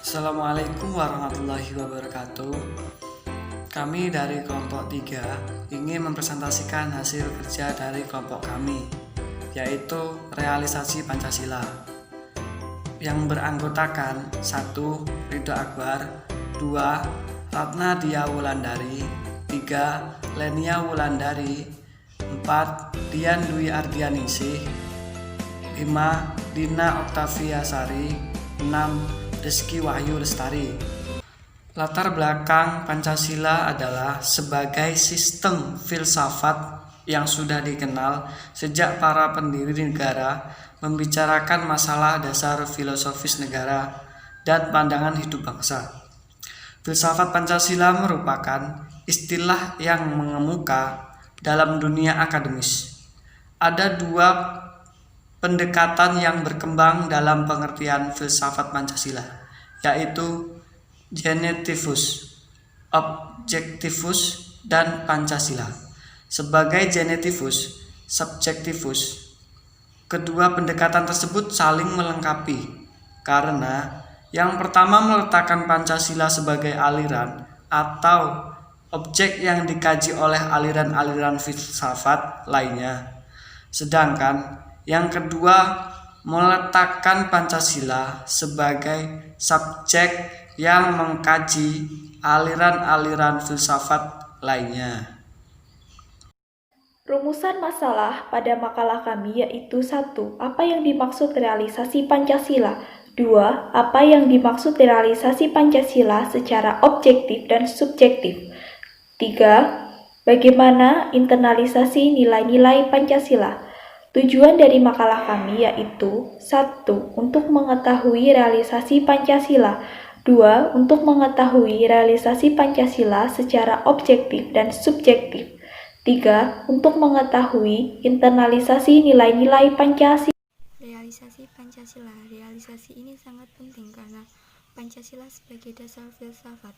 Assalamualaikum warahmatullahi wabarakatuh. Kami dari kelompok 3 ingin mempresentasikan hasil kerja dari kelompok kami, yaitu realisasi Pancasila, yang beranggotakan 1. Ridho Akbar, 2. Ratna Dia Wulandari, 3. Lenia Wulandari, 4. Dian Dwi Ardianingsih, 5. Dina Oktavia Sari, 6. Rizky Wahyu Lestari. Latar belakang Pancasila adalah sebagai sistem filsafat yang sudah dikenal sejak para pendiri negara membicarakan masalah dasar filosofis negara dan pandangan hidup bangsa. Filsafat Pancasila merupakan istilah yang mengemuka dalam dunia akademis. Ada dua pendekatan yang berkembang dalam pengertian filsafat Pancasila, yaitu genetivus, objektivus, dan Pancasila. Sebagai genetivus, subjektivus, kedua pendekatan tersebut saling melengkapi, karena yang pertama meletakkan Pancasila sebagai aliran atau objek yang dikaji oleh aliran-aliran filsafat lainnya, sedangkan yang kedua meletakkan Pancasila sebagai subjek yang mengkaji aliran-aliran filsafat lainnya. Rumusan masalah pada makalah kami yaitu 1. Apa yang dimaksud realisasi Pancasila? 2. Apa yang dimaksud realisasi Pancasila secara objektif dan subjektif? 3. Bagaimana internalisasi nilai-nilai Pancasila? Tujuan dari makalah kami yaitu 1. Untuk mengetahui realisasi Pancasila, 2. Untuk mengetahui realisasi Pancasila secara objektif dan subjektif, 3. Untuk mengetahui internalisasi nilai-nilai Pancasila. Realisasi Pancasila. Realisasi ini sangat penting karena Pancasila sebagai dasar filsafat.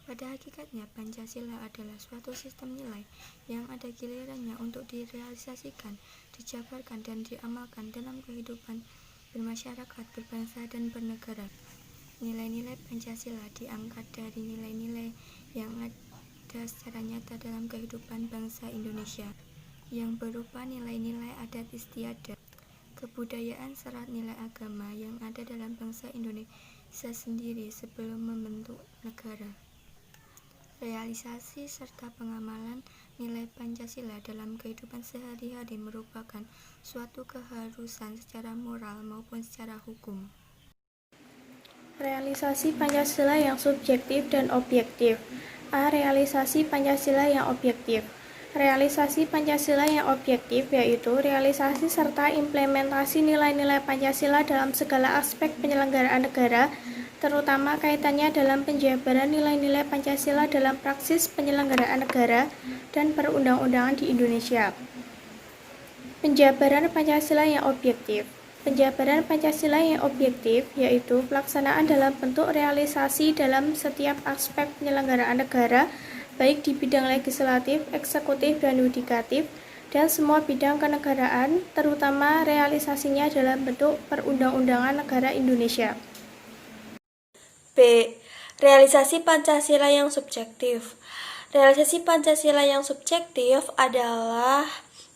Pada hakikatnya, Pancasila adalah suatu sistem nilai yang ada gilirannya untuk direalisasikan, dijabarkan, dan diamalkan dalam kehidupan bermasyarakat, berbangsa, dan bernegara. Nilai-nilai Pancasila diangkat dari nilai-nilai yang ada secara nyata dalam kehidupan bangsa Indonesia, yang berupa nilai-nilai adat istiadat, kebudayaan, serta nilai agama yang ada dalam bangsa Indonesia sendiri sebelum membentuk negara. Realisasi serta pengamalan nilai Pancasila dalam kehidupan sehari-hari merupakan suatu keharusan secara moral maupun secara hukum. Realisasi Pancasila yang subjektif dan objektif. A. Realisasi Pancasila yang objektif. Realisasi Pancasila yang objektif yaitu realisasi serta implementasi nilai-nilai Pancasila dalam segala aspek penyelenggaraan negara, terutama kaitannya dalam penjabaran nilai-nilai Pancasila dalam praksis penyelenggaraan negara dan perundang-undangan di Indonesia. Penjabaran Pancasila yang objektif. Penjabaran Pancasila yang objektif yaitu pelaksanaan dalam bentuk realisasi dalam setiap aspek penyelenggaraan negara, baik di bidang legislatif, eksekutif, dan yudikatif, dan semua bidang kenegaraan, terutama realisasinya dalam bentuk perundang-undangan negara Indonesia. B. Realisasi Pancasila yang subjektif. Realisasi Pancasila yang subjektif adalah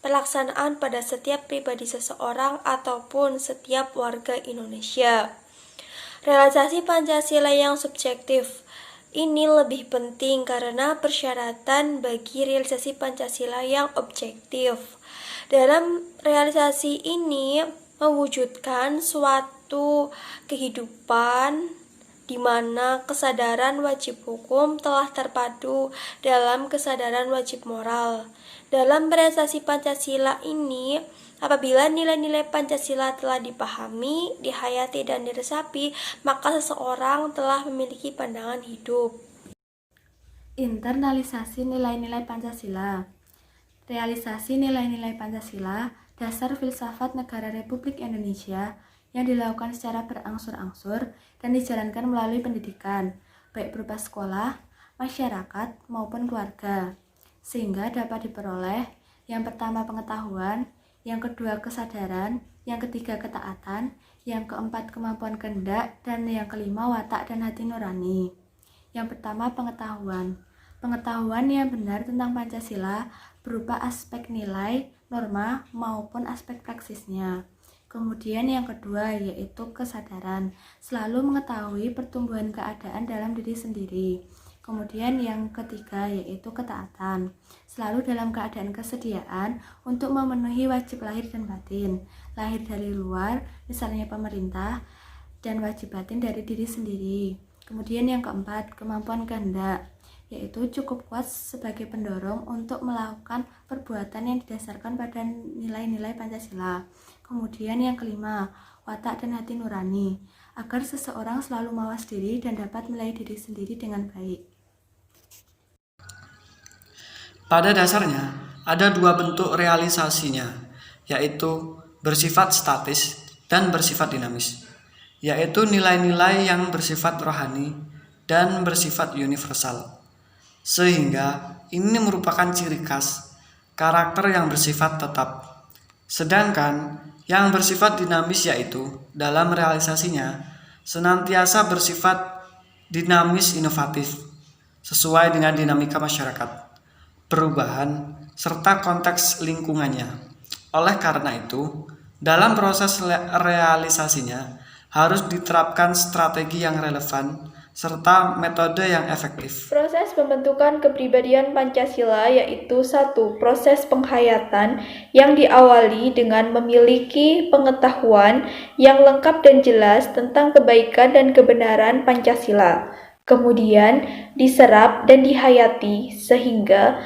pelaksanaan pada setiap pribadi seseorang ataupun setiap warga Indonesia. Realisasi Pancasila yang subjektif ini lebih penting karena persyaratan bagi realisasi Pancasila yang objektif. Dalam realisasi ini mewujudkan suatu kehidupan di mana kesadaran wajib hukum telah terpadu dalam kesadaran wajib moral. Dalam realisasi Pancasila ini, apabila nilai-nilai Pancasila telah dipahami, dihayati, dan diresapi, maka seseorang telah memiliki pandangan hidup. Internalisasi nilai-nilai Pancasila. Realisasi nilai-nilai Pancasila, dasar filsafat negara Republik Indonesia, yang dilakukan secara berangsur-angsur dan dijalankan melalui pendidikan, baik berupa sekolah, masyarakat, maupun keluarga, sehingga dapat diperoleh yang pertama pengetahuan, yang kedua kesadaran, yang ketiga ketaatan, yang keempat kemampuan kehendak, dan yang kelima watak dan hati nurani. Yang pertama, pengetahuan. Pengetahuan yang benar tentang Pancasila berupa aspek nilai, norma, maupun aspek praksisnya. Kemudian yang kedua yaitu kesadaran, selalu mengetahui pertumbuhan keadaan dalam diri sendiri. Kemudian yang ketiga yaitu ketaatan, selalu dalam keadaan kesediaan untuk memenuhi wajib lahir dan batin, lahir dari luar, misalnya pemerintah, dan wajib batin dari diri sendiri. Kemudian yang keempat, kemampuan kehendak, yaitu cukup kuat sebagai pendorong untuk melakukan perbuatan yang didasarkan pada nilai-nilai Pancasila. Kemudian yang kelima, watak dan hati nurani, agar seseorang selalu mawas diri dan dapat menilai diri sendiri dengan baik. Pada dasarnya, ada dua bentuk realisasinya, yaitu bersifat statis dan bersifat dinamis, yaitu nilai-nilai yang bersifat rohani dan bersifat universal. Sehingga ini merupakan ciri khas karakter yang bersifat tetap. Sedangkan yang bersifat dinamis yaitu dalam realisasinya senantiasa bersifat dinamis inovatif sesuai dengan dinamika masyarakat, perubahan, serta konteks lingkungannya. Oleh karena itu, dalam proses realisasinya harus diterapkan strategi yang relevan serta metode yang efektif. Proses pembentukan kepribadian Pancasila yaitu 1. Proses penghayatan yang diawali dengan memiliki pengetahuan yang lengkap dan jelas tentang kebaikan dan kebenaran Pancasila. Kemudian diserap dan dihayati sehingga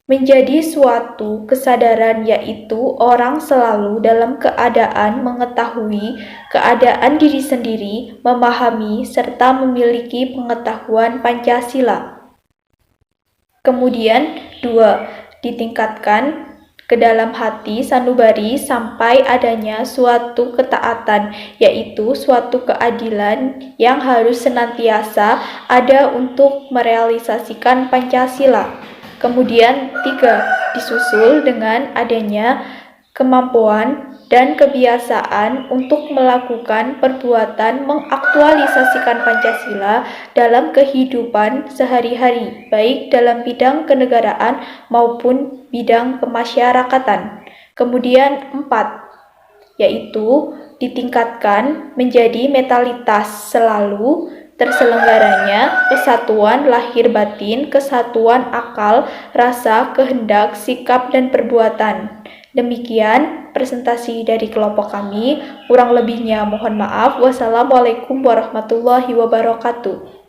menjadi suatu kesadaran, yaitu orang selalu dalam keadaan mengetahui keadaan diri sendiri, memahami serta memiliki pengetahuan Pancasila. Kemudian 2. Ditingkatkan ke dalam hati sanubari sampai adanya suatu ketaatan, yaitu suatu keadilan yang harus senantiasa ada untuk merealisasikan Pancasila. Kemudian 3. Disusul dengan adanya kemampuan dan kebiasaan untuk melakukan perbuatan mengaktualisasikan Pancasila dalam kehidupan sehari-hari, baik dalam bidang kenegaraan maupun bidang kemasyarakatan. Kemudian 4, yaitu ditingkatkan menjadi metalitas, selalu terselenggaranya kesatuan lahir batin, kesatuan akal, rasa, kehendak, sikap, dan perbuatan. Demikian presentasi dari kelompok kami. Kurang lebihnya mohon maaf. Wassalamualaikum warahmatullahi wabarakatuh.